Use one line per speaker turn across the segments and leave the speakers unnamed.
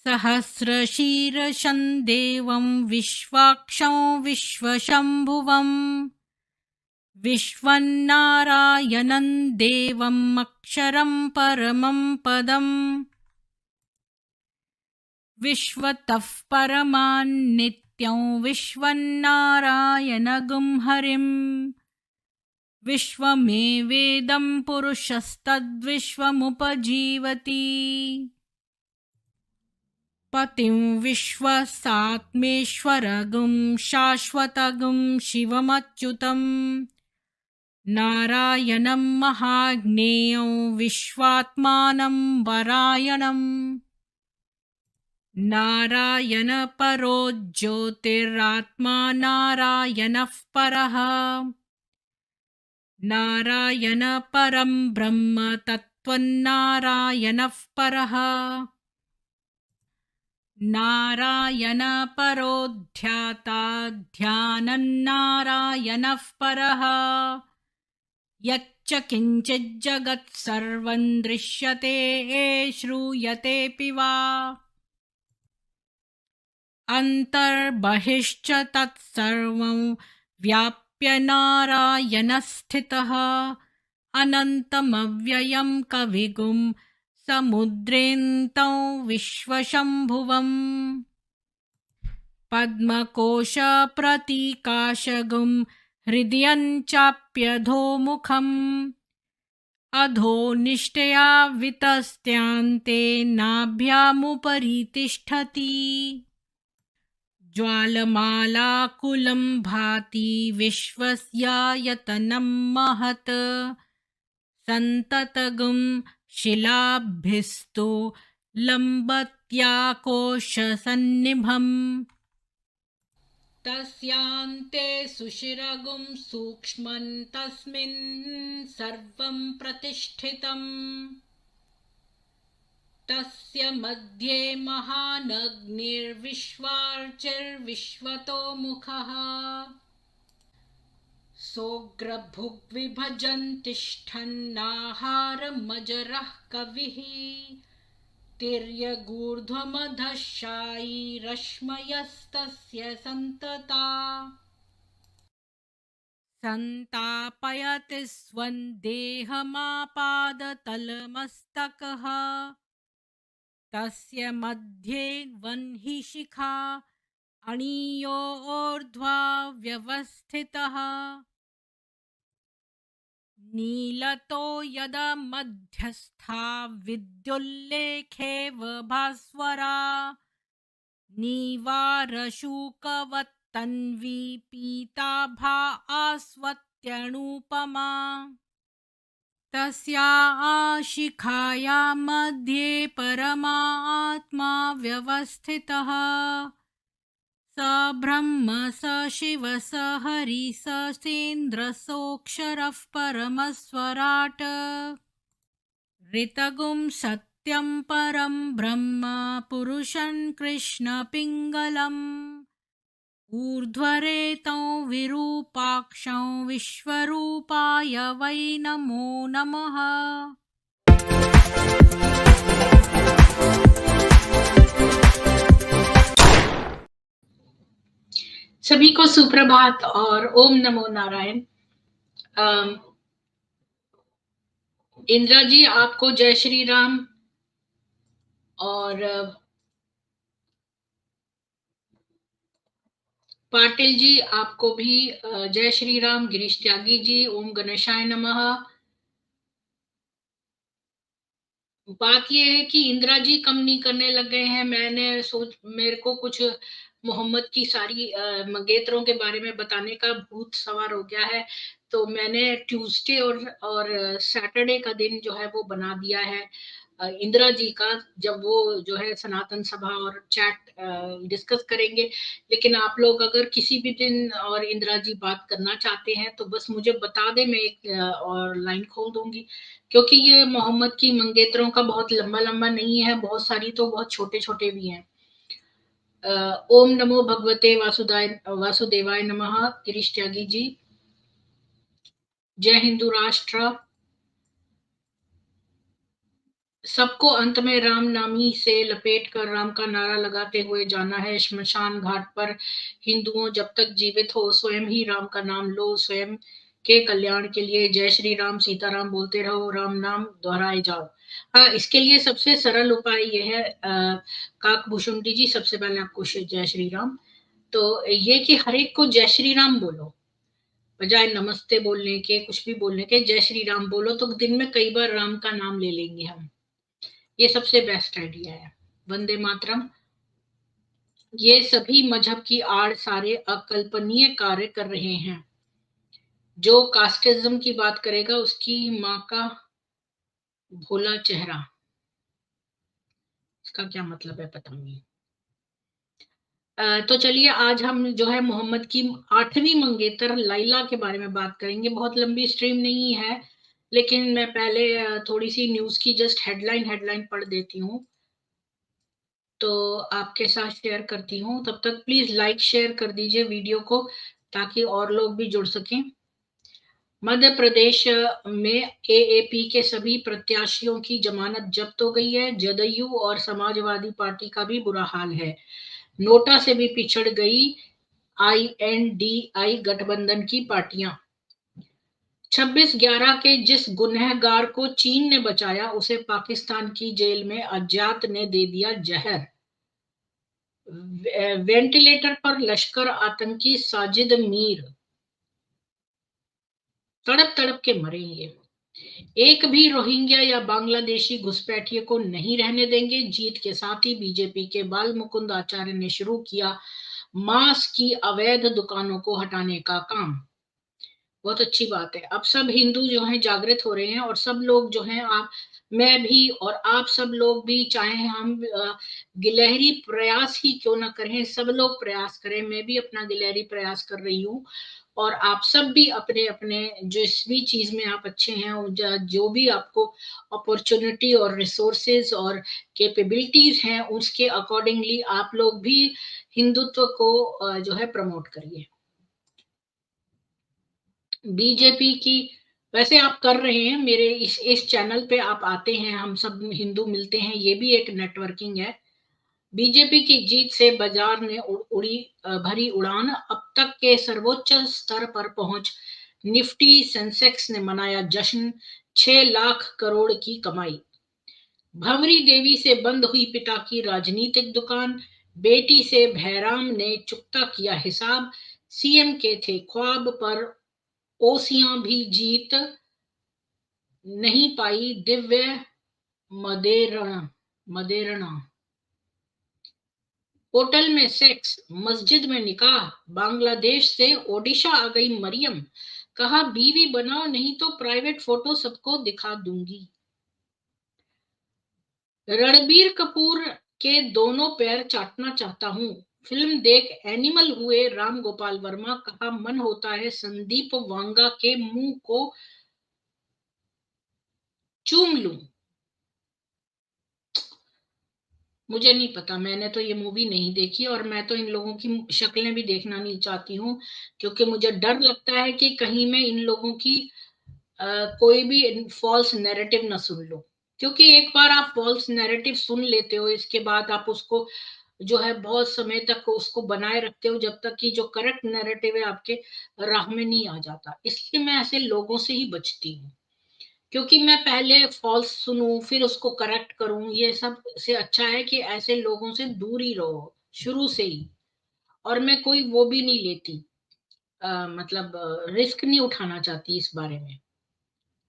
सहस्रशीर्षं देवं विश्वाक्षं विश्वशम्भुवम् विश्वन्नारायणं देवम् अक्षरं परमं पदम् विश्वतः परमान्नित्यं विश्वन्नारायणगं हरिम् विश्वमेवेदं पुरुषस्तद्विश्वमुपजीवति पतिं विश्वसात्मेश्वरगं शाश्वतगं शिवमच्युतं नारायणं महाज्ञेयं विश्वात्मानं परायणम् नारायणपरो ज्योतिरात्मा नारायणः परः नारायणपरं ब्रह्म तत्त्वन्नारायणः परः नारायणपरो ध्याता ध्यानन्नारायणः परः यच्च किञ्चिज्जगत् सर्वं दृश्यते श्रूयतेऽपि वा अन्तर्बहिश्च तत्सर्वं व्याप्य नारायणस्थितः अनन्तमव्ययं कविगुं समुद्रेऽन्तं विश्वशम्भुवम् पद्मकोशप्रतीकाशगुं हृदयं चाप्यधोमुखम् अधो निष्ठया वितस्त्यान्ते नाभ्यामुपरि तिष्ठति ज्वालमालाकुलं भाति विश्वस्यायतनं महत् सन्ततगुं शिलाभिस्तु लम्बत्याकोशसन्निभम् तस्यान्ते सुशिरगुं सूक्ष्मं तस्मिन् सर्वं प्रतिष्ठितम् तस्य मध्ये महानग्निर्विश्वार्चिर्विश्वतो मुखः सोग्रभुग्विभजन् तिष्ठन्नाहारमजरः कविः तिर्यगूर्ध्वमधशायी रश्मयस्तस्य सन्तता सन्तापयति स्वं देहमापादतलमस्तकः तस्य मध्ये वह्नि शिखा अणियोर्ध्वा व्यवस्थितः नीलतो यदा मध्यस्था विद्युल्लेखेव भास्वरा नीवारशूकवत्तन्वी पीताभा आस्वत्यणुपमा तस्या शिखाया मध्ये परमात्मा व्यवस्थितः स ब्रह्म स शिव स हरि स सेन्द्र सोऽक्षरः परमस्वराट् ऋतगुं सत्यं परं ब्रह्म पुरुषं कृष्णपिङ्गलम् ऊर्ध्वरेतं विरूपाक्षं विश्वरूपाय वै नमो नमः।
सभी को सुप्रभात और ओम नमो नारायण। इंदिरा जी आपको जय श्री राम और पाटिल जी आपको भी जय श्री राम। गिरीश त्यागी जी ओम गणेशाय नमः। बात ये है कि इंदिरा जी कम नहीं करने लग गए हैं। मेरे को कुछ मोहम्मद की सारी मंगेतरों के बारे में बताने का भूत सवार हो गया है, तो मैंने ट्यूसडे और सैटरडे का दिन जो है वो बना दिया है इंदिरा जी का, जब वो जो है सनातन सभा और चैट डिस्कस करेंगे। लेकिन आप लोग अगर किसी भी दिन और इंदिरा जी बात करना चाहते हैं तो बस मुझे बता दें, मैं एक और लाइन खोल दूंगी, क्योंकि ये मोहम्मद की मंगेतरों का बहुत लंबा लंबा नहीं है, बहुत सारी तो बहुत छोटे छोटे भी हैं। ओम नमो भगवते वासुदेवाय नमः। गिरीश त्यागी जी जय हिंदू राष्ट्र। सबको अंत में राम नामी से लपेट कर राम का नारा लगाते हुए जाना है श्मशान घाट पर। हिंदुओं जब तक जीवित हो स्वयं ही राम का नाम लो, स्वयं के कल्याण के लिए जय श्री राम सीताराम बोलते रहो, राम नाम दोहराए जाओ। हाँ, इसके लिए सबसे सरल उपाय यह है काकभूषुंडी जी, सबसे पहले आपको जय श्री राम, तो ये कि हर एक को जय श्री राम बोलो, बजाय नमस्ते बोलने के, कुछ भी बोलने के, जय श्री राम बोलो, तो दिन में कई बार राम का नाम ले लेंगे हम। ये सबसे बेस्ट आइडिया है। वंदे मातरम। ये सभी मजहब की आड़ सारे अकल्पनीय कार्य कर रहे हैं। जो कास्टिज्म की बात करेगा उसकी माँ का भोला चेहरा, इसका क्या मतलब है पता नहीं। तो चलिए आज हम जो है मोहम्मद की 8वीं मंगेतर लैला के बारे में बात करेंगे। बहुत लंबी स्ट्रीम नहीं है, लेकिन मैं पहले थोड़ी सी न्यूज की जस्ट हेडलाइन पढ़ देती हूँ, तो आपके साथ शेयर करती हूँ। तब तक प्लीज लाइक शेयर कर दीजिए वीडियो को, ताकि और लोग भी जुड़ सकें। मध्य प्रदेश में एएपी के सभी प्रत्याशियों की जमानत जब्त हो गई है। जदयू और समाजवादी पार्टी का भी बुरा हाल है। नोटा से भी पिछड़ गई आईएनडीआई गठबंधन की पार्टियां। 26/11 के जिस गुनहगार को चीन ने बचाया उसे पाकिस्तान की जेल में अज्ञात ने दे दिया जहर। वेंटिलेटर पर लश्कर आतंकी साजिद मीर तड़प तड़प के मरेंगे। एक भी रोहिंग्या या बांग्लादेशी घुसपैठिए को नहीं रहने देंगे। जीत के साथ ही बीजेपी के बाल मुकुंद आचार्य ने शुरू किया मांस की अवैध दुकानों को हटाने का काम। बहुत अच्छी बात है। अब सब हिंदू जो हैं जागृत हो रहे हैं, और सब लोग जो हैं, आप, मैं भी और आप सब लोग भी, चाहे हम गिलहरी प्रयास ही क्यों ना करें, सब लोग प्रयास करें। मैं भी अपना गिलहरी प्रयास कर रही हूँ, और आप सब भी अपने अपने जिस भी चीज में आप अच्छे हैं, जो भी आपको अपॉर्चुनिटी और रिसोर्सेज और कैपेबिलिटीज हैं, उसके अकॉर्डिंगली आप लोग भी हिंदुत्व को जो है प्रमोट करिए। बीजेपी की, वैसे आप कर रहे हैं, मेरे इस चैनल पे आप आते हैं, हम सब हिंदू मिलते हैं, ये भी एक नेटवर्किंग है। बीजेपी की जीत से बाजार ने उड़ी भरी उड़ान। अब तक के सर्वोच्च स्तर पर पहुंच। निफ्टी सेंसेक्स ने मनाया जश्न। 6 लाख करोड़ की कमाई। भंवरी देवी से बंद हुई पिता की राजनीतिक दुकान। बेटी से भैराम ने चुकता किया हिसाब। सीएम के थे ख्वाब पर ओसियां भी जीत नहीं पाई। दिव्य मदेरणा। होटल में सेक्स, मस्जिद में निकाह। बांग्लादेश से ओडिशा आ गई मरियम। कहा बीवी बनाओ नहीं तो प्राइवेट फोटो सबको दिखा दूंगी। रणबीर कपूर के दोनों पैर चाटना चाहता हूं। फिल्म देख एनिमल हुए राम गोपाल वर्मा। कहा मन होता है संदीप वांगा के मुंह को चूम लूं। मुझे नहीं पता, मैंने तो ये मूवी नहीं देखी, और मैं तो इन लोगों की शक्लें भी देखना नहीं चाहती हूँ, क्योंकि मुझे डर लगता है कि कहीं मैं इन लोगों की कोई भी फॉल्स नैरेटिव ना सुन लो। क्योंकि एक बार आप फॉल्स नैरेटिव सुन लेते हो, इसके बाद आप उसको जो है बहुत समय तक उसको बनाए रखते हो, जब तक कि जो करेक्ट नैरेटिव है आपके राह में नहीं आ जाता। इसलिए मैं ऐसे लोगों से ही बचती हूँ, क्योंकि मैं पहले फॉल्स सुनूं फिर उसको करेक्ट करूं, ये सब से अच्छा है कि ऐसे लोगों से दूर ही रहो शुरू से ही। और मैं कोई वो भी नहीं लेती, मतलब रिस्क नहीं उठाना चाहती इस बारे में।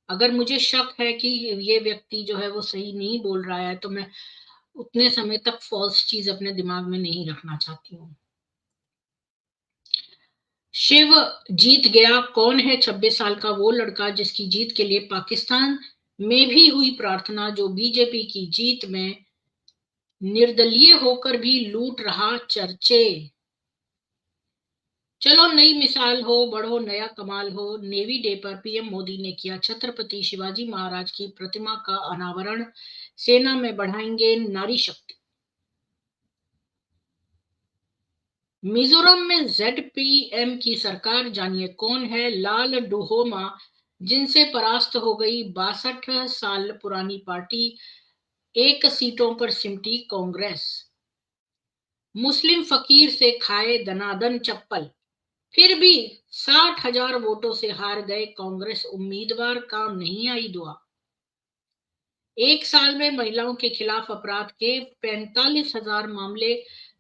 अगर मुझे शक है कि ये व्यक्ति जो है वो सही नहीं बोल रहा है, तो मैं उतने समय तक फॉल्स चीज अपने दिमाग में नहीं रखना चाहती हूँ। शिव जीत गया। कौन है 26 साल का वो लड़का जिसकी जीत के लिए पाकिस्तान में भी हुई प्रार्थना, जो बीजेपी की जीत में निर्दलीय होकर भी लूट रहा चर्चे। चलो नई मिसाल हो, बढ़ो नया कमाल हो। नेवी डे पर पीएम मोदी ने किया छत्रपति शिवाजी महाराज की प्रतिमा का अनावरण। सेना में बढ़ाएंगे नारी शक्ति। मिजोरम में जेडपीएम की सरकार, जानिए कौन है लाल डुहोमा, जिनसे परास्त हो गई 62 साल पुरानी पार्टी। 1 सीटों पर सिमटी कांग्रेस। मुस्लिम फकीर से खाए दनादन चप्पल, फिर भी 60,000 वोटों से हार गए कांग्रेस उम्मीदवार, काम नहीं आई दुआ। 1 साल में महिलाओं के खिलाफ अपराध के 45,000 मामले,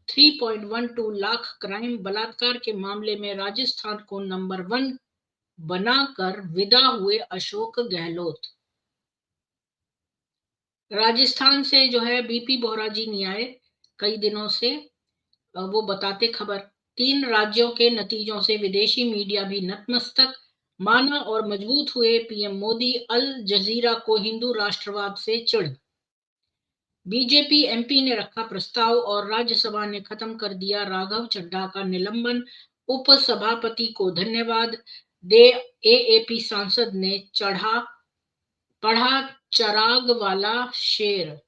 3.12 लाख क्राइम। बलात्कार के मामले में राजस्थान को नंबर 1 बनाकर विदा हुए अशोक गहलोत। राजस्थान से जो है बीपी बोहरा जी नहीं आए कई दिनों से, वो बताते खबर। 3 राज्यों के नतीजों से विदेशी मीडिया भी नतमस्तक, माना और मजबूत हुए पीएम मोदी। अल जजीरा को हिंदू राष्ट्रवाद से चिढ़। बीजेपी एमपी ने रखा प्रस्ताव और राज्यसभा ने खत्म कर दिया राघव चड्ढा का निलंबन। उपसभापति को धन्यवाद दे एएपी सांसद ने पढ़ा चराग वाला शेर।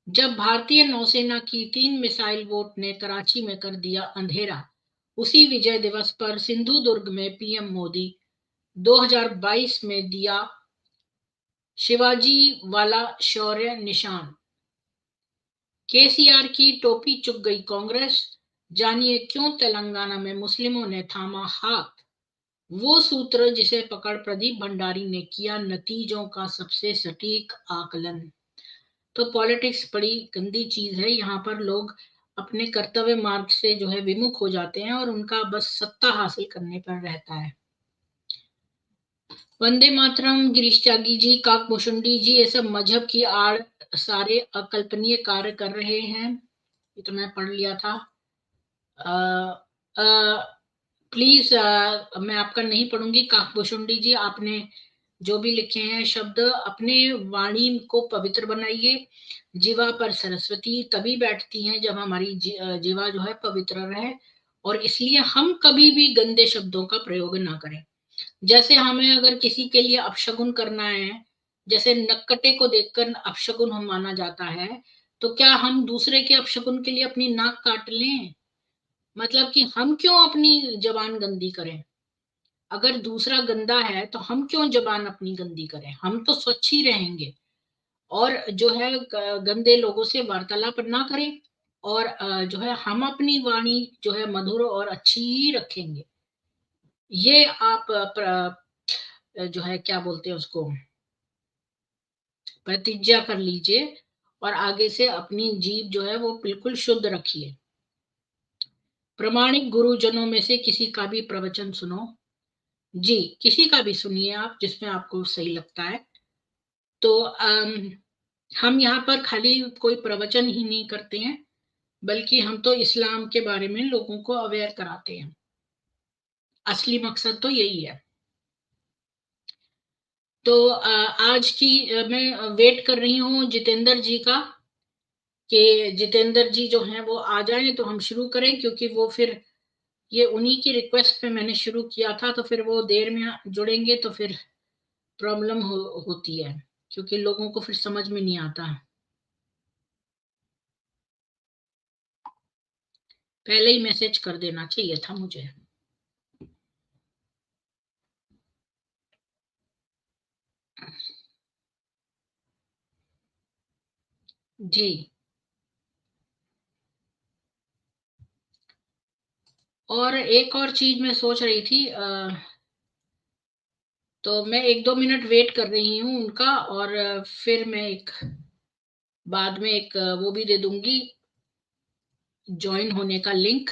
जब भारतीय नौसेना की 3 मिसाइल बोट ने कराची में कर दिया अंधेरा, उसी विजय दिवस पर सिंधुदुर्ग में पीएम मोदी 2022 में दिया शिवाजी वाला शौर्य निशान। केसीआर की टोपी चुक गई कांग्रेस, जानिए क्यों तेलंगाना में मुस्लिमों ने थामा हाथ। वो सूत्र जिसे पकड़ प्रदीप भंडारी ने किया नतीजों का सबसे सटीक आकलन। तो पॉलिटिक्स बड़ी गंदी चीज है, यहाँ पर लोग अपने कर्तव्य मार्ग से जो है विमुख हो जाते हैं और उनका बस सत्ता हासिल करने पर रहता है। वंदे मातरम, गिरीश त्यागी जी, काकभूषुंडी जी, ये सब मजहब की आड़ सारे अकल्पनीय कार्य कर रहे हैं। ये तो मैं पढ़ लिया था। प्लीज मैं आपका नहीं पढ़ूंगी। काकभूषुंडी जी, आपने जो भी लिखे हैं शब्द, अपने वाणी को पवित्र बनाइए। जीवा पर सरस्वती तभी बैठती हैं जब हमारी जीवा जो है पवित्र रहे, और इसलिए हम कभी भी गंदे शब्दों का प्रयोग ना करें। जैसे हमें अगर किसी के लिए अपशगुन करना है, जैसे नक्कटे को देखकर अपशगुन हम माना जाता है, तो क्या हम दूसरे के अपशगुन के लिए अपनी नाक काट लें? मतलब कि हम क्यों अपनी जबान गंदी करें? अगर दूसरा गंदा है तो हम क्यों जबान अपनी गंदी करें? हम तो स्वच्छ ही रहेंगे और जो है गंदे लोगों से वार्तालाप ना करें, और जो है हम अपनी वाणी जो है मधुर और अच्छी ही रखेंगे। ये आप जो है क्या बोलते हैं उसको, प्रतिज्ञा कर लीजिए और आगे से अपनी जीभ जो है वो बिल्कुल शुद्ध रखिए। प्रामाणिक गुरुजनों में से किसी का भी प्रवचन सुनो जी, किसी का भी सुनिए आप, जिसमें आपको सही लगता है। तो हम यहाँ पर खाली कोई प्रवचन ही नहीं करते हैं, बल्कि हम तो इस्लाम के बारे में लोगों को अवेयर कराते हैं। असली मकसद तो यही है। तो आज की मैं वेट कर रही हूँ जितेंद्र जी का, कि जितेंद्र जी जो हैं वो आ जाएं तो हम शुरू करें, क्योंकि वो फिर ये उन्हीं की रिक्वेस्ट पे मैंने शुरू किया था, तो फिर वो देर में जुड़ेंगे तो फिर प्रॉब्लम होती है, क्योंकि लोगों को फिर समझ में नहीं आता। पहले ही मैसेज कर देना चाहिए था मुझे। जी, और एक और चीज मैं सोच रही थी, तो मैं 1-2 मिनट वेट कर रही हूँ उनका, और फिर मैं एक बाद में एक वो भी दे दूंगी, ज्वाइन होने का लिंक।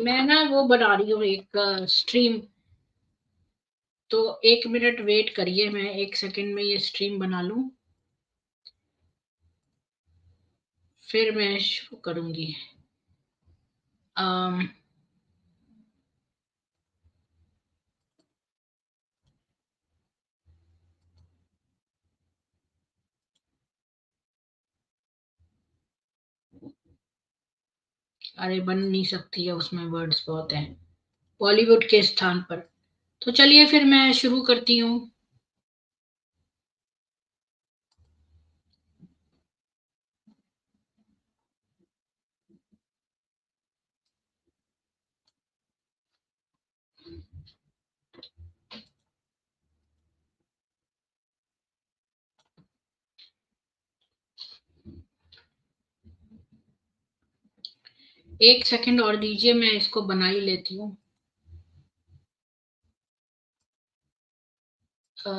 मैं ना वो बना रही हूँ एक स्ट्रीम, तो 1 मिनट वेट करिए, मैं 1 सेकंड में ये स्ट्रीम बना लूं, फिर मैं शुरू करूंगी। अम, अरे बन नहीं सकती है, उसमें वर्ड्स बहुत हैं बॉलीवुड के स्थान पर। तो चलिए फिर मैं शुरू करती हूँ। एक सेकंड और दीजिए, मैं इसको बना ही लेती हूँ। अ,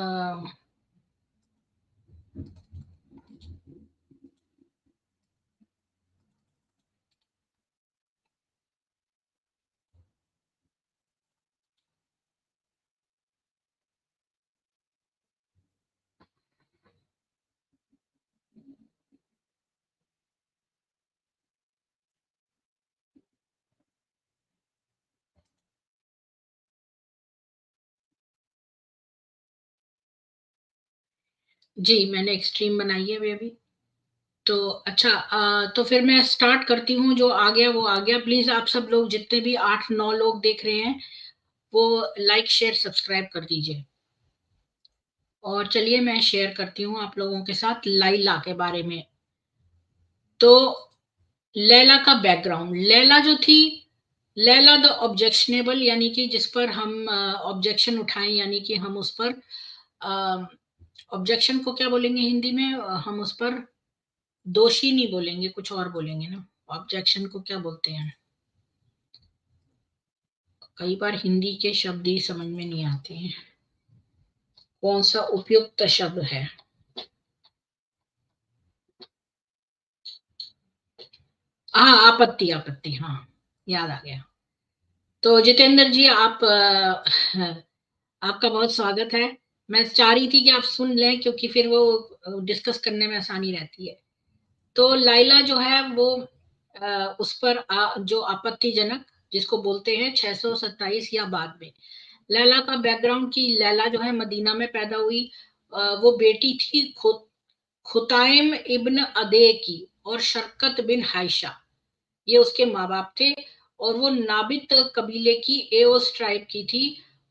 जी मैंने एक स्ट्रीम बनाई है अभी। तो अच्छा, तो फिर मैं स्टार्ट करती हूँ। जो आ गया वो आ गया। प्लीज आप सब लोग जितने भी 8-9 लोग देख रहे हैं, वो लाइक शेयर सब्सक्राइब कर दीजिए। और चलिए मैं शेयर करती हूँ आप लोगों के साथ लाइला के बारे में। तो लैला का बैकग्राउंड, लैला जो थी, लैला द ऑब्जेक्शनेबल, यानी कि जिस पर हम ऑब्जेक्शन उठाएं, यानी कि हम उस पर ऑब्जेक्शन को क्या बोलेंगे हिंदी में, हम उस पर दोषी नहीं बोलेंगे, कुछ और बोलेंगे ना। ऑब्जेक्शन को क्या बोलते हैं, कई बार हिंदी के शब्द ही समझ में नहीं आते हैं, कौन सा उपयुक्त शब्द है। हाँ, आपत्ति, आपत्ति, हाँ, याद आ गया। तो जितेंद्र जी, आप आपका बहुत स्वागत है। मैं चाह रही थी कि आप सुन लें, क्योंकि फिर वो डिस्कस करने में आसानी रहती है। तो लाइला जो है वो उस पर जो आपत्तिजनक, जिसको बोलते हैं 627 या बाद में, लैला का बैकग्राउंड की, लैला जो है मदीना में पैदा हुई। वो बेटी थी खुताइम इब्न अदे की, और शरकत बिन हाइशा, ये उसके माँ बाप थे। और वो नाबित कबीले की, एओस ट्राइब की थी।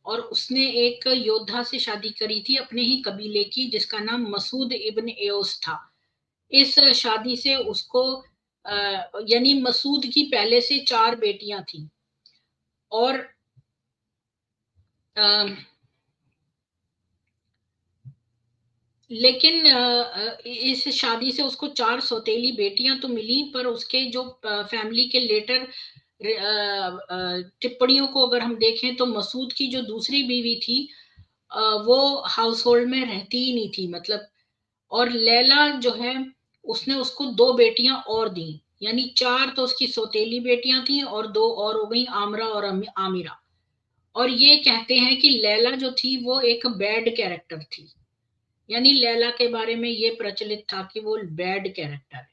और उसने एक योद्धा से शादी करी थी अपने ही कबीले की, जिसका नाम मसूद इब्न एओस था। इस शादी से उसको यानी मसूद की पहले से 4 बेटियां थी। और अ, लेकिन इस शादी से उसको 4 सौतेली बेटियां तो मिली, पर उसके जो फैमिली के लेटर टिप्पणियों को अगर हम देखें, तो मसूद की जो दूसरी बीवी थी, वो हाउस होल्ड में रहती ही नहीं थी, मतलब। और लैला जो है, उसने उसको 2 बेटियां और दी, यानी 4 तो उसकी सौतेली बेटियां थी, और 2 और हो गई, आमरा और आमिरा। और ये कहते हैं कि लैला जो थी वो एक बैड कैरेक्टर थी, यानी लैला के बारे में ये प्रचलित था कि वो बैड कैरेक्टर है।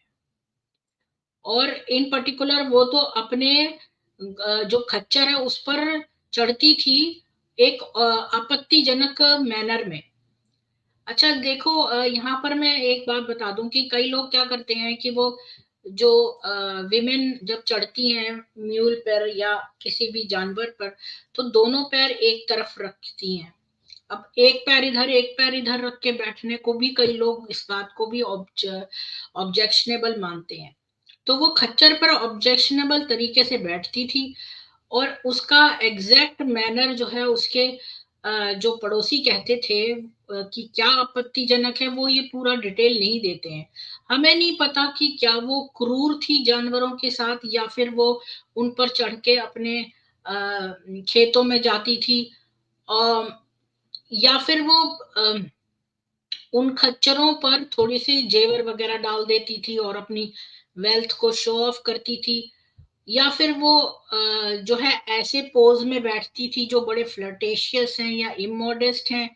और इन पर्टिकुलर वो तो अपने जो खच्चर है उस पर चढ़ती थी, एक आपत्तिजनक मैनर में। अच्छा देखो, यहाँ पर मैं एक बात बता दूं कि कई लोग क्या करते हैं कि वो जो विमेन जब चढ़ती हैं म्यूल पर या किसी भी जानवर पर, तो दोनों पैर एक तरफ रखती हैं। अब एक पैर इधर एक पैर इधर रख के बैठने को भी कई लोग इस बात को भी ऑब्जेक्शनेबल मानते हैं। तो वो खच्चर पर ऑब्जेक्शनेबल तरीके से बैठती थी। और उसका एग्जैक्ट मैनर जो है, उसके जो पड़ोसी कहते थे कि क्या आपत्तिजनक है, वो ये पूरा डिटेल नहीं देते हैं। हमें नहीं पता कि क्या वो क्रूर थी जानवरों के साथ, या फिर वो उन पर चढ़ के अपने खेतों में जाती थी, और या फिर वो उन खच्चरों पर थोड़ी सी जेवर वगैरह डाल देती थी और अपनी वेल्थ को शो ऑफ करती थी। या फिर वो जो है ऐसे पोज में बैठती थी जो बड़े फ्लर्टेशियस हैं या इमोडेस्ट हैं,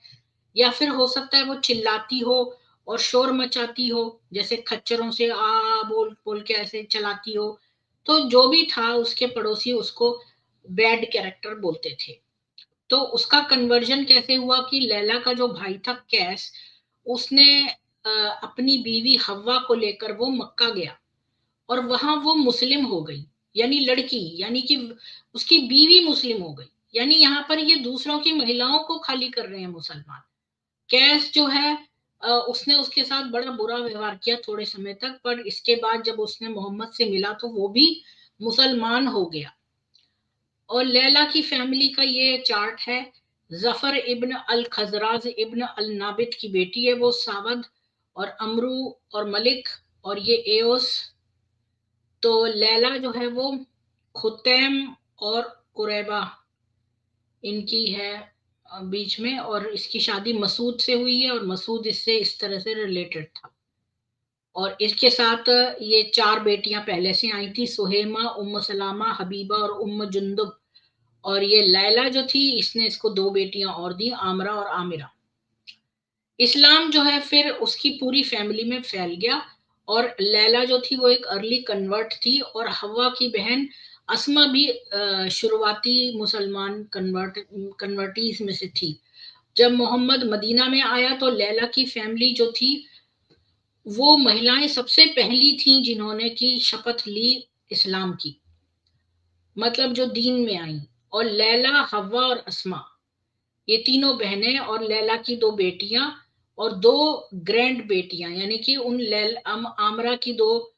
या फिर हो सकता है वो चिल्लाती हो और शोर मचाती हो, जैसे खच्चरों से आ बोल बोल के ऐसे चलाती हो। तो जो भी था, उसके पड़ोसी उसको बैड कैरेक्टर बोलते थे। तो उसका कन्वर्जन कैसे हुआ कि लैला का जो भाई था कैस, उसने अपनी बीवी हव्वा को लेकर वो मक्का गया और वहां वो मुस्लिम हो गई, यानी लड़की, यानी कि उसकी बीवी मुस्लिम हो गई। यानी यहाँ पर ये दूसरों की महिलाओं को खाली कर रहे हैं मुसलमान। कैस जो है उसने उसके साथ बड़ा बुरा व्यवहार किया थोड़े समय तक, पर इसके बाद जब उसने मोहम्मद से मिला तो वो भी मुसलमान हो गया। और लैला की फैमिली का ये चार्ट है। जफर इब्न अल खजराज इब्न अल नाबिद की बेटी है वो सावद, और अमरू और मलिक, और ये एओस। तो लैला जो है वो खुतैम और कुरैबा इनकी है बीच में, और इसकी शादी मसूद से हुई है, और मसूद इससे इस तरह से रिलेटेड था। और इसके साथ ये 4 बेटियां पहले से आई थी, सुहेमा, उम्म सलामा, हबीबा और उम्म जुंदुब। और ये लैला जो थी, इसने इसको 2 बेटियां और दी, आमरा और आमिरा। इस्लाम जो है फिर उसकी पूरी फैमिली में फैल गया, और लैला जो थी वो एक अर्ली कन्वर्ट थी, और हवा की बहन अस्मा भी शुरुआती मुसलमान कन्वर्टीज में से थी। जब मोहम्मद मदीना में आया तो लैला की फैमिली जो थी, वो महिलाएं सबसे पहली थी जिन्होंने की शपथ ली इस्लाम की, मतलब जो दीन में आई। और लैला, हवा और अस्मा, ये तीनों बहनें, और लैला की 2 बेटियां और 2 ग्रैंड बेटियां, यानी कि उन आमरा की 2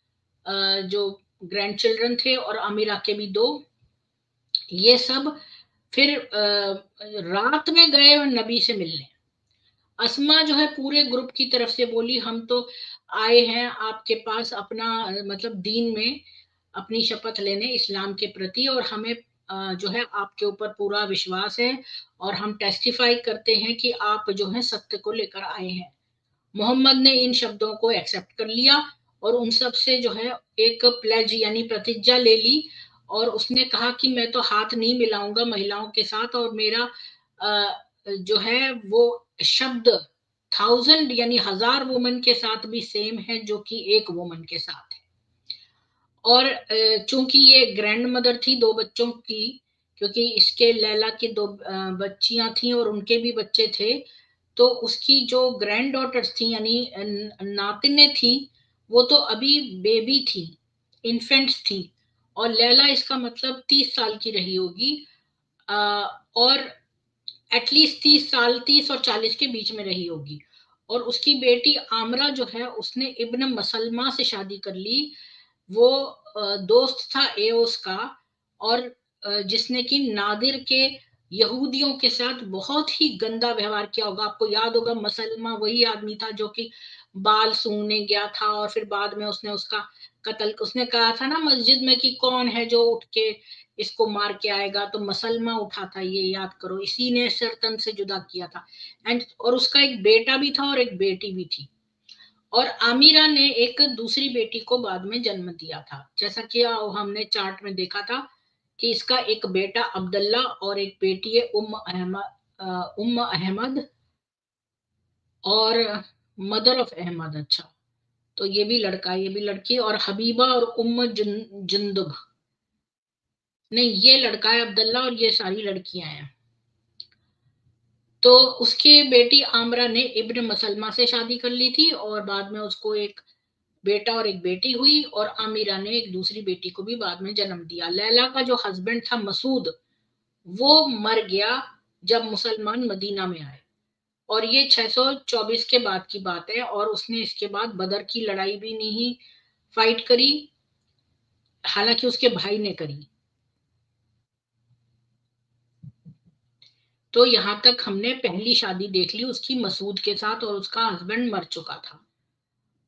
जो ग्रैंड चिल्ड्रन थे, और अमीरा के भी 2। ये सब फिर रात में गए नबी से मिलने। अस्मा जो है पूरे ग्रुप की तरफ से बोली, हम तो आए हैं आपके पास अपना मतलब दीन में अपनी शपथ लेने इस्लाम के प्रति, और हमें जो है आपके ऊपर पूरा विश्वास है, और हम टेस्टिफाई करते हैं कि आप जो है सत्य को लेकर आए हैं। मोहम्मद ने इन शब्दों को एक्सेप्ट कर लिया, और उन सब से जो है एक प्लेज यानी प्रतिज्ञा ले ली, और उसने कहा कि मैं तो हाथ नहीं मिलाऊंगा महिलाओं के साथ, और मेरा जो है वो शब्द 1000 यानी 1000 वुमन के साथ भी सेम है जो कि एक वुमन के साथ है। और चूंकि ये ग्रैंड मदर थी 2 बच्चों की, क्योंकि इसके लैला की 2 बच्चियां थी और उनके भी बच्चे थे, तो उसकी जो ग्रैंड डॉटर्स थी यानी नातिने थी, वो तो अभी बेबी थी, इन्फेंट्स थी। और लैला इसका मतलब 30 साल की रही होगी, और एटलीस्ट 30 साल, 30 और 40 के बीच में रही होगी। और उसकी बेटी आमरा जो है उसने इब्न मसलमा से शादी कर ली। वो दोस्त था एओस का, और जिसने कि नादिर के यहूदियों के साथ बहुत ही गंदा व्यवहार किया होगा। आपको याद होगा मसलमा वही आदमी था जो कि बाल सूंघने गया था, और फिर बाद में उसने उसका कत्ल, उसने कहा था ना मस्जिद में कि कौन है जो उठ के इसको मार के आएगा, तो मसलमा उठा था, ये याद करो, इसी ने शर्तन से जुदा किया था। एंड और उसका एक बेटा भी था और एक बेटी भी थी। और आमिरा ने एक दूसरी बेटी को बाद में जन्म दिया था, जैसा कि हमने चार्ट में देखा था कि इसका एक बेटा अब्दुल्ला और एक बेटी है उम्म अहमद, और मदर ऑफ अहमद। अच्छा, तो ये भी लड़का, ये भी लड़की, और हबीबा और जुंदुब। नहीं, ये लड़का है अब्दुल्ला और ये सारी लड़कियां हैं। तो उसकी बेटी आमरा ने इब्न मसलमा से शादी कर ली थी, और बाद में उसको एक बेटा और एक बेटी हुई, और आमिरा ने एक दूसरी बेटी को भी बाद में जन्म दिया। लैला का जो हस्बैंड था मसूद, वो मर गया जब मुसलमान मदीना में आए, और ये 624 के बाद की बात है, और उसने इसके बाद बदर की लड़ाई भी नहीं फाइट करी, हालांकि उसके भाई ने करी। तो यहां तक हमने पहली शादी देख ली उसकी मसूद के साथ, और उसका हस्बैंड मर चुका था।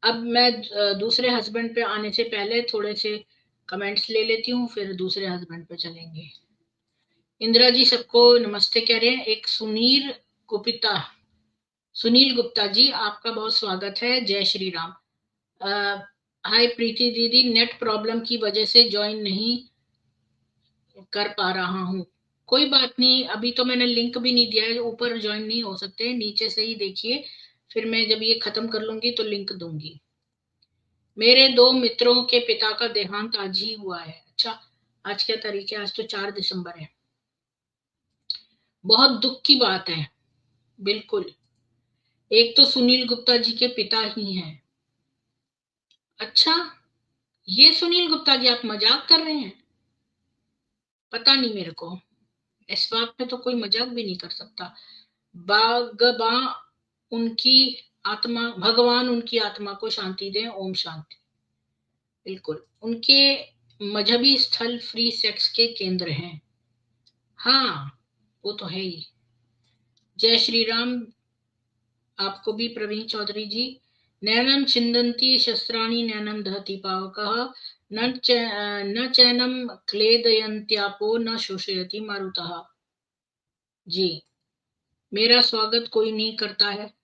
अब मैं दूसरे हस्बैंड पे आने से पहले थोड़े से कमेंट्स ले लेती हूँ, फिर दूसरे हस्बैंड पे चलेंगे। इंदिरा जी सबको नमस्ते कह रहे हैं। एक सुनील गुप्ता जी, आपका बहुत स्वागत है, जय श्री राम। हाय प्रीति दीदी, नेट प्रॉब्लम की वजह से ज्वाइन नहीं कर पा रहा हूँ। कोई बात नहीं, अभी तो मैंने लिंक भी नहीं दिया है, ऊपर ज्वाइन नहीं हो सकते, नीचे से ही देखिए, फिर मैं जब ये खत्म कर लूंगी तो लिंक दूंगी। मेरे 2 मित्रों के पिता का देहांत आज ही हुआ है। अच्छा, आज क्या तारीख है? आज तो 4 दिसंबर है। बहुत दुख की बात है। बिल्कुल। एक तो सुनील गुप्ता जी के पिता ही हैं। अच्छा, ये सुनील गुप्ता जी, आप मजाक कर रहे हैं? पता नहीं मेरे को, इस बात पे तो कोई मजाक भी नहीं कर सकता। बागबा उनकी आत्मा, भगवान उनकी आत्मा को शांति दें, ओम शांति। बिल्कुल। उनके मजहबी स्थल फ्री सेक्स के केंद्र हैं। हाँ, वो तो है ही। जय श्री राम। आपको भी प्रवीण चौधरी जी। नैनम छिन्दन्ति शस्त्राणि नैनम दहति पावकः न चैनम क्लेदयन्त्यापो न शोषयति मारुतः। जी, मेरा स्वागत कोई नहीं करता है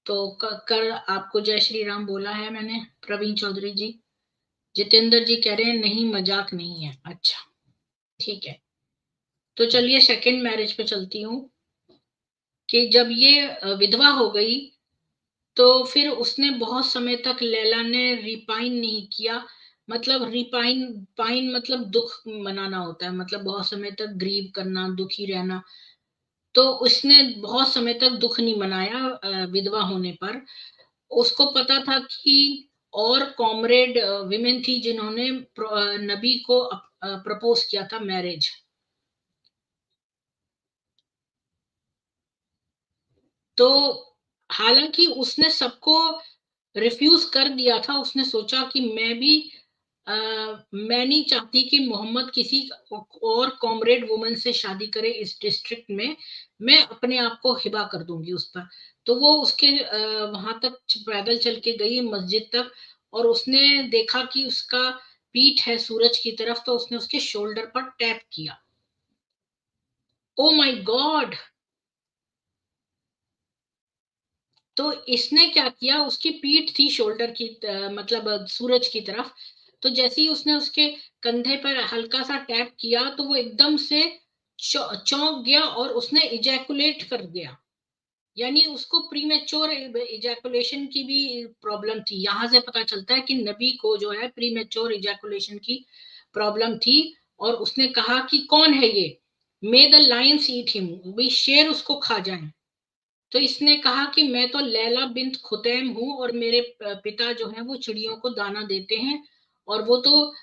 तो कर आपको जय श्री राम बोला है मैंने, प्रवीण चौधरी जी। जितेंद्र जी कह रहे हैं नहीं, मजाक नहीं है। अच्छा, ठीक है। तो चलिए सेकंड मैरिज पे चलती हूँ। कि जब ये विधवा हो गई तो फिर उसने बहुत समय तक, लैला ने रिपाइन नहीं किया। मतलब रिपाइन, पाइन मतलब दुख मनाना होता है, मतलब बहुत समय तक ग्रीव करना, दुखी रहना। तो उसने बहुत समय तक दुख नहीं मनाया विधवा होने पर। उसको पता था कि और कॉमरेड विमेन थी जिन्होंने नबी को प्रपोज किया था मैरिज। तो हालांकि उसने सबको रिफ्यूज कर दिया था। उसने सोचा कि मैं नहीं चाहती कि मोहम्मद किसी और कॉमरेड वुमन से शादी करे इस डिस्ट्रिक्ट में। मैं अपने आप को हिबा कर दूंगी उस पर। तो वो उसके वहां तक पैदल चल के गई मस्जिद तक, और उसने देखा कि उसका पीठ है सूरज की तरफ, तो उसने उसके शोल्डर पर टैप किया। Oh my God. तो इसने क्या किया, उसकी पीठ थी शोल्डर की मतलब सूरज की तरफ। तो जैसे ही उसने उसके कंधे पर हल्का सा टैप किया तो वो एकदम से चौंक गया और उसने इजैकुलेट कर दिया। यानी उसको प्रीमेच्योर इजैकुलेशन की भी प्रॉब्लम थी। यहां से पता चलता है कि नबी को जो है प्रीमेच्योर इजैकुलेशन की प्रॉब्लम थी। और उसने कहा कि कौन है ये, मे द लायंस ईट हिम, भाई शेर उसको खा जाए। तो इसने कहा कि मैं तो लैला बिन्त खुतैम हूँ और मेरे पिता जो है वो चिड़ियों को दाना देते हैं, और वो तो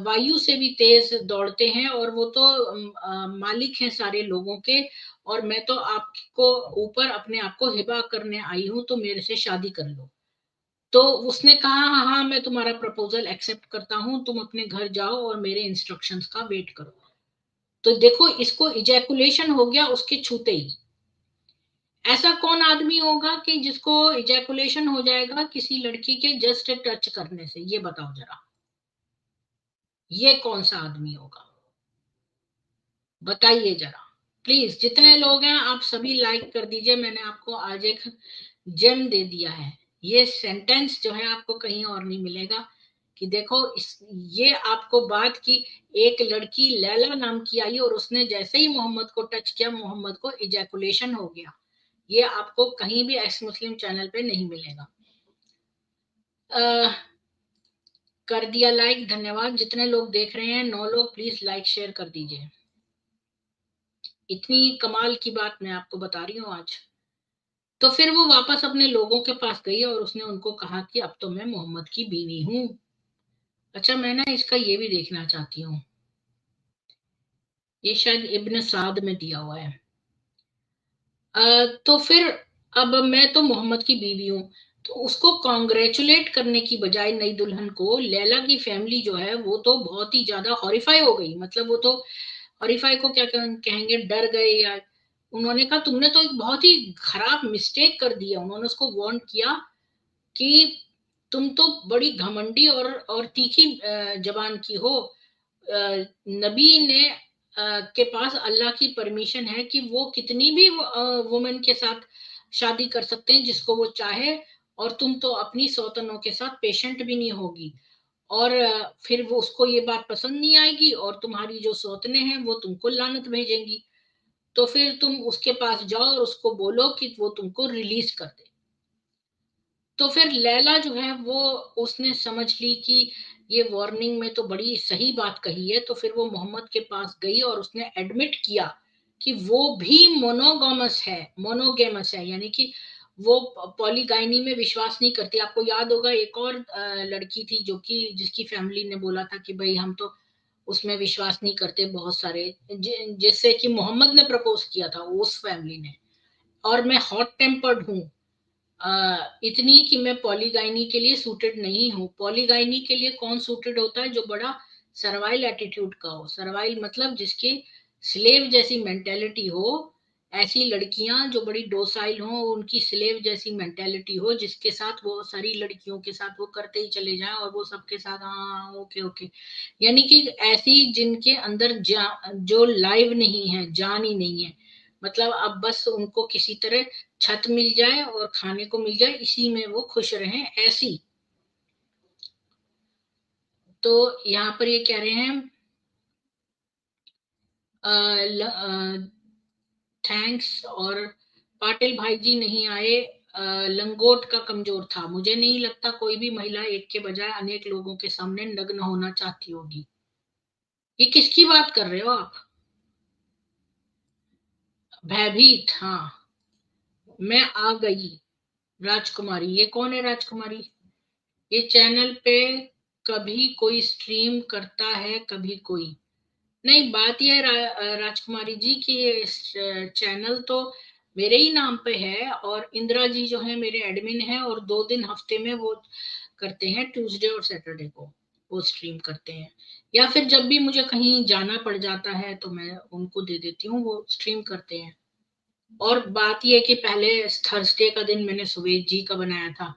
वायु से भी तेज दौड़ते हैं, और वो तो मालिक हैं सारे लोगों के। और मैं तो आपको ऊपर अपने आप को हिबा करने आई हूँ, तो मेरे से शादी कर लो। तो उसने कहा हाँ हाँ, मैं तुम्हारा प्रपोजल एक्सेप्ट करता हूँ, तुम अपने घर जाओ और मेरे इंस्ट्रक्शंस का वेट करो। तो देखो, इसको इजैकुलेशन हो गया उसके छूते ही। ऐसा कौन आदमी होगा कि जिसको इजैकुलेशन हो जाएगा किसी लड़की के जस्ट टच करने से? ये बताओ जरा, ये कौन सा आदमी होगा? बताइए जरा। प्लीज, जितने लोग हैं आप सभी लाइक कर दीजिए। मैंने आपको आज एक जेम दे दिया है। ये सेंटेंस जो है आपको कहीं और नहीं मिलेगा। कि देखो ये आपको बात की, एक लड़की लैला नाम की आई और उसने जैसे ही मोहम्मद को टच किया, मोहम्मद को इजैकुलेशन हो गया। ये आपको कहीं भी एक्स मुस्लिम चैनल पे नहीं मिलेगा। कर दिया लाइक, धन्यवाद। जितने लोग देख रहे हैं, 9 लोग, प्लीज लाइक शेयर कर दीजिए। इतनी कमाल की बात मैं आपको बता रही हूँ आज। तो फिर वो वापस अपने लोगों के पास गई और उसने उनको कहा कि अब तो मैं मोहम्मद की बीवी हूँ। अच्छा, मैं ना इसका ये भी देखना चाहती हूँ। ये शायद इब्न साद में दिया हुआ है। तो फिर अब मैं तो मोहम्मद की बीवी हूँ। तो उसको कॉन्ग्रेचुलेट करने की बजाय नई दुल्हन को, लैला की फैमिली जो है वो तो बहुत ही ज्यादा हॉरिफाई हो गई। मतलब वो तो हॉरिफाई को क्या कहेंगे, डर गए या। उन्होंने कहा तुमने तो एक बहुत ही खराब मिस्टेक कर दिया। उन्होंने उसको वार्न किया कि तुम तो बड़ी घमंडी और तीखी जबान की हो। नबी ने के पास अल्लाह की परमिशन है कि वो कितनी भी वुमेन के साथ शादी कर सकते हैं जिसको वो चाहे, और तुम तो अपनी सौतनों के साथ पेशेंट भी नहीं होगी। और फिर वो उसको ये बात पसंद नहीं आएगी और तुम्हारी जो सौतने हैं वो तुमको लानत भेजेंगी। तो फिर तुम उसके पास जाओ और उसको बोलो कि वो तुमको रिलीज कर दे। तो फिर लैला जो है वो उसने समझ ली कि ये वार्निंग में तो बड़ी सही बात कही है। तो फिर वो मोहम्मद के पास गई और उसने एडमिट किया कि वो भी मोनोगामस है, मोनोगेमस है, यानी कि वो पॉलीगाइनी में विश्वास नहीं करती। आपको याद होगा एक और लड़की थी जो कि जिसकी फैमिली ने बोला था कि भाई हम तो उसमें विश्वास नहीं करते, बहुत सारे जिससे कि मोहम्मद ने प्रपोज किया था उस फैमिली ने। और मैं हॉट टेम्पर्ड हूँ, इतनी कि मैं पॉलीगाइनी के लिए सूटेड नहीं हूँ। पॉलीगाइनी के लिए कौन सूटेड होता है? जो बड़ा सर्वाइल एटीट्यूड का हो। सर्वाइल मतलब जिसके स्लेव जैसी मेंटेलिटी हो। ऐसी लड़कियां जो बड़ी डोसाइल हो, उनकी स्लेव जैसी मेंटेलिटी हो, जिसके साथ वो सारी लड़कियों के साथ वो करते ही चले जाएं और वो सबके साथ हाँ ओके ओके। यानी कि ऐसी जिनके अंदर जो लाइव नहीं है, जान ही नहीं है। मतलब अब बस उनको किसी तरह छत मिल जाए और खाने को मिल जाए, इसी में वो खुश रहें, ऐसी। तो यहाँ पर ये कह रहे हैं थैंक्स और पाटिल भाई जी नहीं आए, लंगोट का कमजोर था। मुझे नहीं लगता कोई भी महिला एक के बजाय अनेक लोगों के सामने नग्न होना चाहती होगी। ये किसकी बात कर रहे हो आप? भयभीत, हाँ। मैं आ गई राजकुमारी, ये कौन है राजकुमारी? ये चैनल पे कभी कोई स्ट्रीम करता है, कभी कोई नहीं। बात यह है राजकुमारी जी की ये चैनल तो मेरे ही नाम पे है और इंदिरा जी जो है मेरे एडमिन है और 2 दिन हफ्ते में वो करते हैं, ट्यूसडे और सैटरडे को वो स्ट्रीम करते हैं। या फिर जब भी मुझे कहीं जाना पड़ जाता है तो मैं उनको दे देती हूँ, वो स्ट्रीम करते हैं। और बात यह है कि पहले थर्सडे का दिन मैंने सुवेश जी का बनाया था,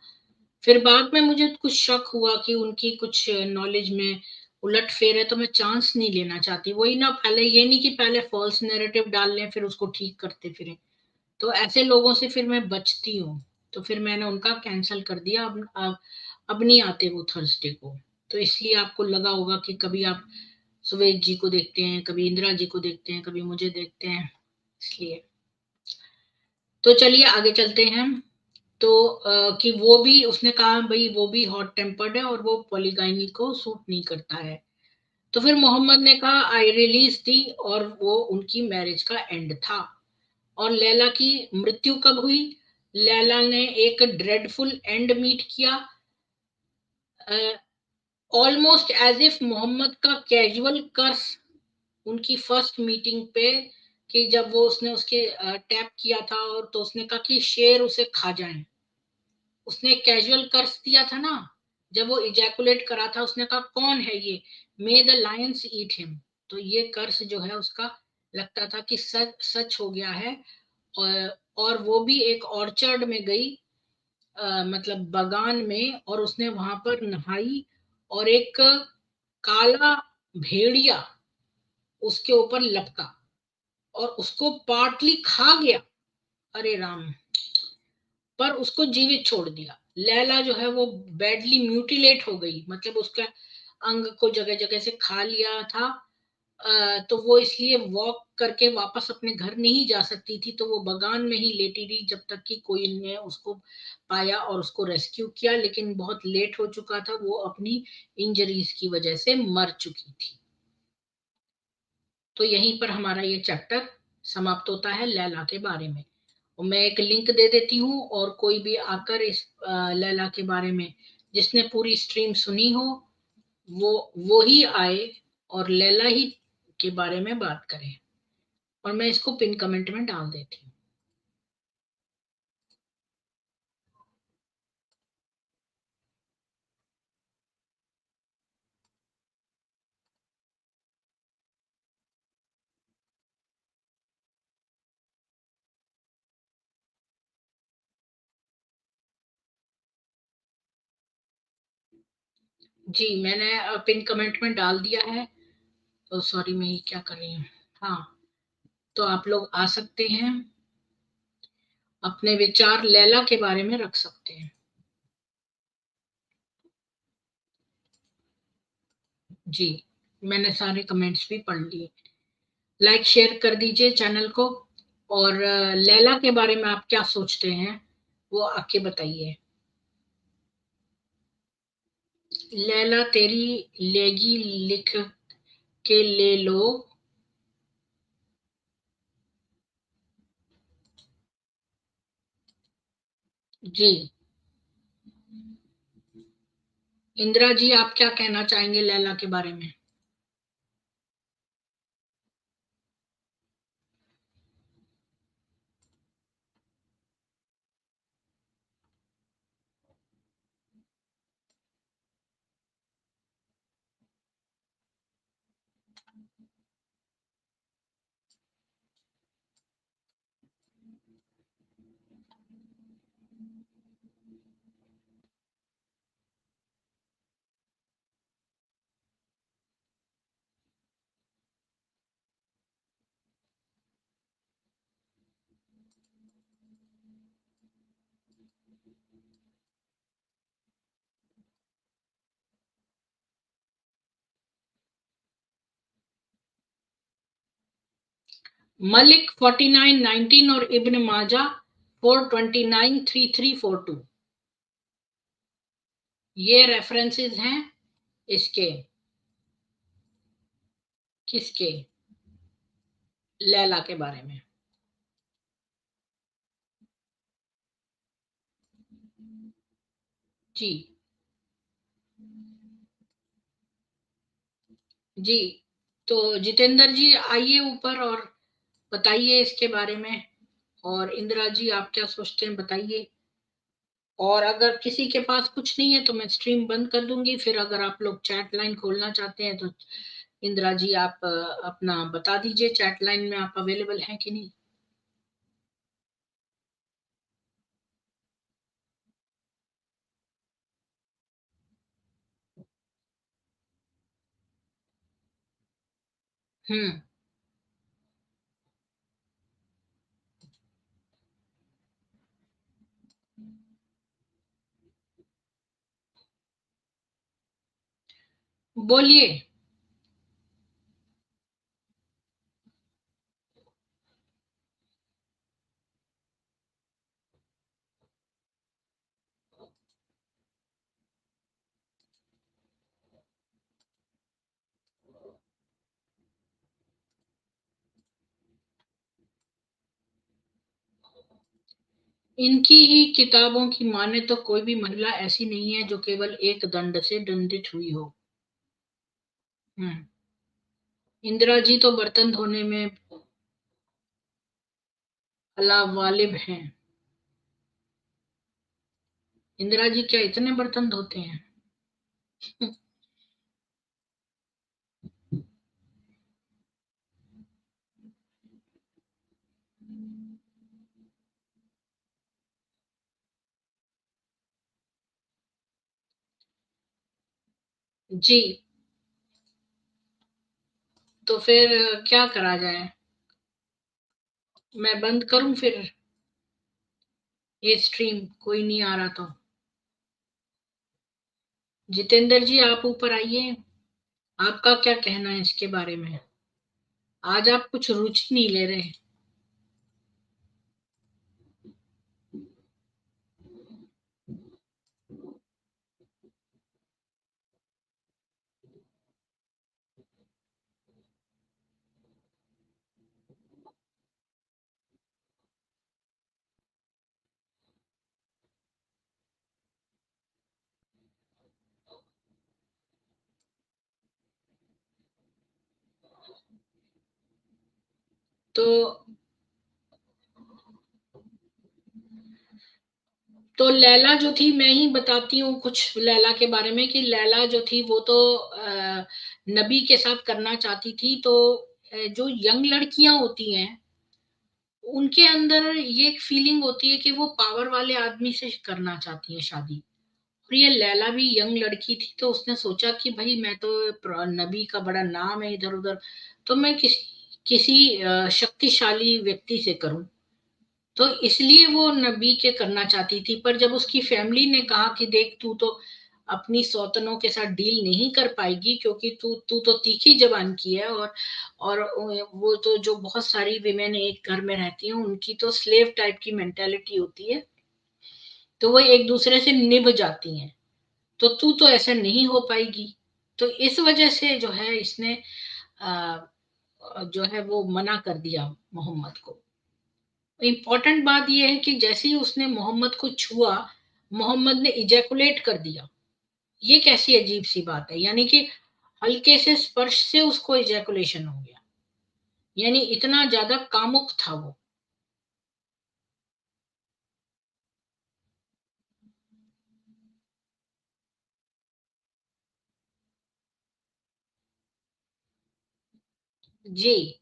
फिर बाद में मुझे कुछ शक हुआ कि उनकी कुछ नॉलेज में उलट फेर है, तो मैं चांस नहीं लेना चाहती। वही ना, पहले ये नहीं कि पहले फॉल्स नैरेटिव डाल लें फिर उसको ठीक करते फिरें। तो ऐसे लोगों से फिर मैं बचती हूँ। तो फिर मैंने उनका कैंसिल कर दिया। अब नहीं आते वो थर्सडे को। तो इसलिए आपको लगा होगा कि कभी आप सुवेश जी को देखते हैं, कभी इंदिरा जी को देखते हैं, कभी मुझे देखते हैं, इसलिए। तो चलिए आगे चलते हैं। तो कि वो भी, उसने कहा भाई वो भी हॉट टेम्पर्ड है और वो पॉलीगाइनी को सूट नहीं करता है। तो फिर मोहम्मद ने कहा आई रिलीज दी और वो उनकी मैरिज का एंड था। और लैला की मृत्यु कब हुई? लैला ने एक ड्रेडफुल एंड मीट किया, ऑलमोस्ट एज इफ मोहम्मद का कैजुअल कर्स उनकी फर्स्ट मीटिंग पे, कि जब वो उसने उसके टैप किया था और तो उसने कहा कि शेर उसे खा जाए। उसने कैजुअल कर्स दिया था ना, जब वो इजैकुलेट करा था उसने कहा कौन है ये, मे द लायंस ईट हिम। तो ये कर्स जो है उसका लगता था कि सच सच हो गया है। और वो भी एक ऑर्चर्ड में गई, मतलब बागान में, और उसने वहां पर नहाई और एक काला भेड़िया उसके ऊपर लपका और उसको पार्टली खा गया। अरे राम! पर उसको जीवित छोड़ दिया। लैला जो है वो बैडली म्यूटिलेट हो गई, मतलब उसका अंग को जगह जगह से खा लिया था। तो वो इसलिए वॉक करके वापस अपने घर नहीं जा सकती थी, तो वो बगान में ही लेटी रही जब तक कि कोई ने उसको पाया और उसको रेस्क्यू किया। लेकिन बहुत लेट हो चुका था, वो अपनी इंजरीज की वजह से मर चुकी थी। तो यहीं पर हमारा ये चैप्टर समाप्त होता है लैला के बारे में। और मैं एक लिंक दे देती हूँ, और कोई भी आकर इस लैला के बारे में, जिसने पूरी स्ट्रीम सुनी हो, वो ही आए और लैला ही के बारे में बात करें। और मैं इसको पिन कमेंट में डाल देती हूँ। जी मैंने पिन कमेंट में डाल दिया है। तो सॉरी, मैं ये क्या कर रही हूँ। हाँ, तो आप लोग आ सकते हैं, अपने विचार लैला के बारे में रख सकते हैं। जी, मैंने सारे कमेंट्स भी पढ़ लिए। लाइक शेयर कर दीजिए चैनल को। और लैला के बारे में आप क्या सोचते हैं वो आके बताइए। लैला तेरी लेगी लिख के ले लो। जी, इंदिरा जी आप क्या कहना चाहेंगे लैला के बारे में? मलिक 4919 और इब्न माजा 4293342 ये रेफरेंसेस हैं इसके, किसके? लैला के बारे में। जी जी, तो जितेंद्र जी आइए ऊपर और बताइए इसके बारे में। और इंदिरा जी आप क्या सोचते हैं बताइए। और अगर किसी के पास कुछ नहीं है तो मैं स्ट्रीम बंद कर दूंगी। फिर अगर आप लोग चैट लाइन खोलना चाहते हैं तो इंदिरा जी आप अपना बता दीजिए चैट लाइन में आप अवेलेबल हैं कि नहीं। हम्म, बोलिए। इनकी ही किताबों की माने तो कोई भी महिला ऐसी नहीं है जो केवल एक दंड से दंडित हुई हो। हम्म, इंदिरा जी तो बर्तन धोने में अला वालिब हैं। इंदिरा जी क्या इतने बर्तन धोते हैं? जी, तो फिर क्या करा जाए? मैं बंद करूं फिर ये स्ट्रीम, कोई नहीं आ रहा तो? जितेंद्र जी आप ऊपर आइए, आपका क्या कहना है इसके बारे में? आज आप कुछ रुचि नहीं ले रहे। तो लैला जो थी, मैं ही बताती हूँ कुछ लैला के बारे में कि लैला जो थी वो तो नबी के साथ करना चाहती थी। तो जो यंग लड़कियां होती हैं उनके अंदर ये एक फीलिंग होती है कि वो पावर वाले आदमी से करना चाहती है शादी। और ये लैला भी यंग लड़की थी तो उसने सोचा कि भाई मैं तो नबी का बड़ा नाम है इधर उधर, तो मैं किसी शक्तिशाली व्यक्ति से करूं। तो इसलिए वो नबी के करना चाहती थी। पर जब उसकी फैमिली ने कहा कि देख तू तो अपनी सौतनों के साथ डील नहीं कर पाएगी, क्योंकि तू तू तो तीखी जबान की है, और वो तो जो बहुत सारी विमेन एक घर में रहती हैं उनकी तो स्लेव टाइप की मेंटेलिटी होती है, तो वो एक दूसरे से निभ जाती हैं। तो तू तो ऐसा नहीं हो पाएगी। तो इस वजह से जो है इसने आ, जो है वो मना कर दिया मोहम्मद को। इंपॉर्टेंट बात यह है कि जैसे ही उसने मोहम्मद को छुआ, मोहम्मद ने इजैकुलेट कर दिया। ये कैसी अजीब सी बात है, यानी कि हल्के से स्पर्श से उसको इजैकुलेशन हो गया, यानी इतना ज्यादा कामुक था वो। जी।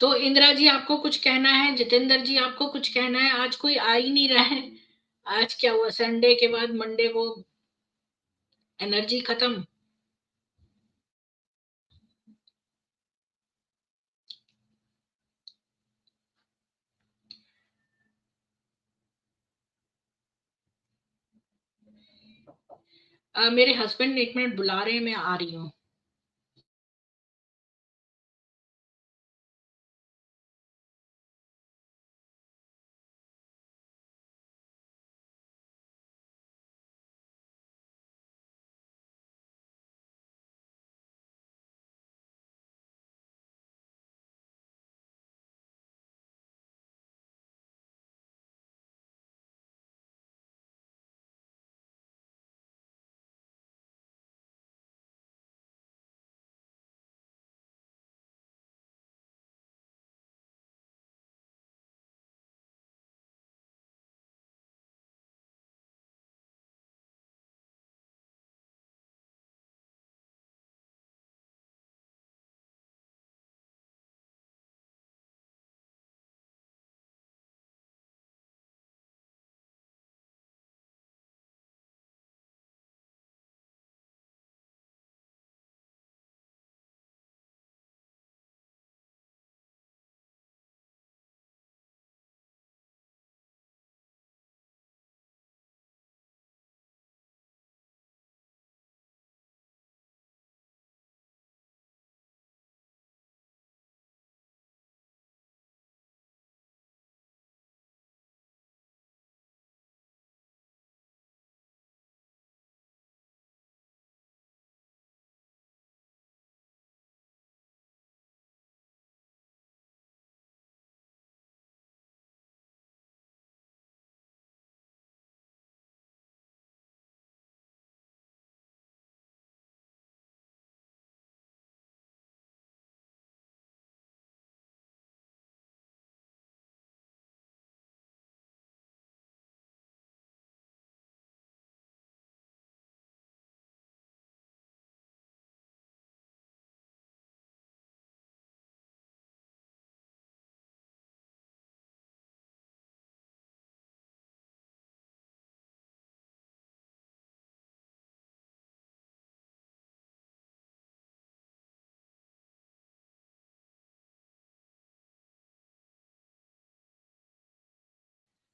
तो इंदिरा जी आपको कुछ कहना है, जितेंद्र जी आपको कुछ कहना है? आज कोई आ ही नहीं रहा है। आज क्या हुआ, संडे के बाद मंडे को एनर्जी खत्म। मेरे हस्बैंड 1 मिनट बुला रहे हैं, मैं आ रही हूँ।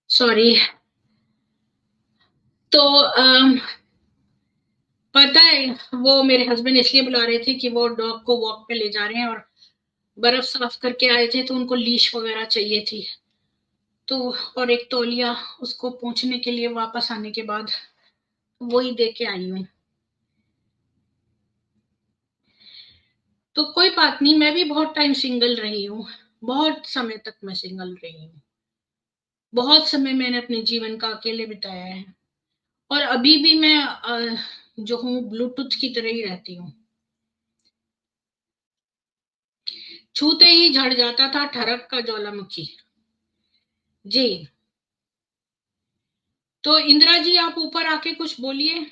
सॉरी। तो पता है, वो मेरे हस्बैंड इसलिए बुला रहे थे कि वो डॉग को वॉक पे ले जा रहे हैं, और बर्फ साफ करके आए थे, तो उनको लीश वगैरह चाहिए थी। तो और एक तौलिया उसको पोंछने के लिए वापस आने के बाद वही दे के आई हूँ। तो कोई बात नहीं, मैं भी बहुत टाइम सिंगल रही हूँ। बहुत समय तक मैं सिंगल रही हूँ। बहुत समय मैंने अपने जीवन का अकेले बिताया है। और अभी भी मैं जो हूँ ब्लूटूथ की तरह ही रहती हूँ। छूते ही झड़ जाता था ठरक का ज्वालामुखी। जी। तो इंदिरा जी आप ऊपर आके कुछ बोलिए।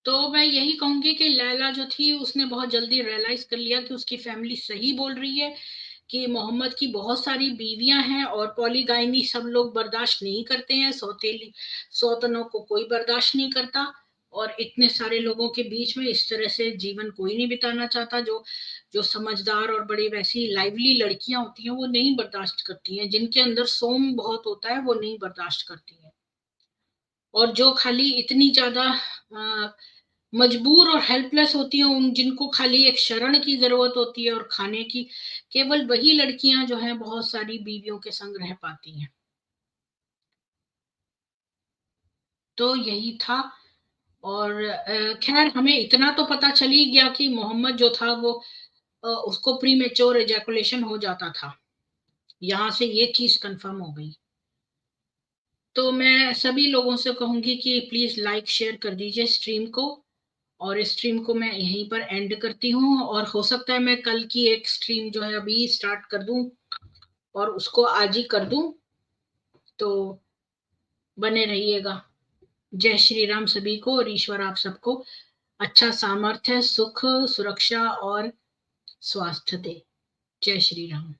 तो मैं यही कहूंगी कि लैला जो थी उसने बहुत जल्दी रियलाइज कर लिया कि उसकी फैमिली सही बोल रही है, कि मोहम्मद की बहुत सारी बीवियां हैं और पॉलीगाइनी सब लोग बर्दाश्त नहीं करते हैं, सौतेली सौतनों को कोई बर्दाश्त नहीं करता, और इतने सारे लोगों के बीच में इस तरह से जीवन कोई नहीं बिताना चाहता। जो जो समझदार और बड़ी वैसी लाइवली लड़कियां होती हैं वो नहीं बर्दाश्त करती हैं, जिनके अंदर सोम बहुत होता है वो नहीं बर्दाश्त करती हैं। और जो खाली इतनी ज्यादा मजबूर और हेल्पलेस होती हैं, उन जिनको खाली एक शरण की जरूरत होती है और खाने की, केवल वही लड़कियां जो हैं बहुत सारी बीवियों के संग रह पाती हैं। तो यही था। और खैर हमें इतना तो पता चल ही गया कि मोहम्मद जो था वो उसको प्री मेच्योर एजैकुलेशन हो जाता था, यहाँ से ये चीज कंफर्म हो गई। तो मैं सभी लोगों से कहूंगी कि प्लीज लाइक शेयर कर दीजिए स्ट्रीम को, और इस स्ट्रीम को मैं यहीं पर एंड करती हूँ, और हो सकता है मैं कल की एक स्ट्रीम जो है अभी स्टार्ट कर दूं और उसको आज ही कर दूं। तो बने रहिएगा। जय श्री राम सभी को, और ईश्वर आप सबको अच्छा सामर्थ्य, सुख, सुरक्षा और स्वास्थ्य दे। जय श्री राम।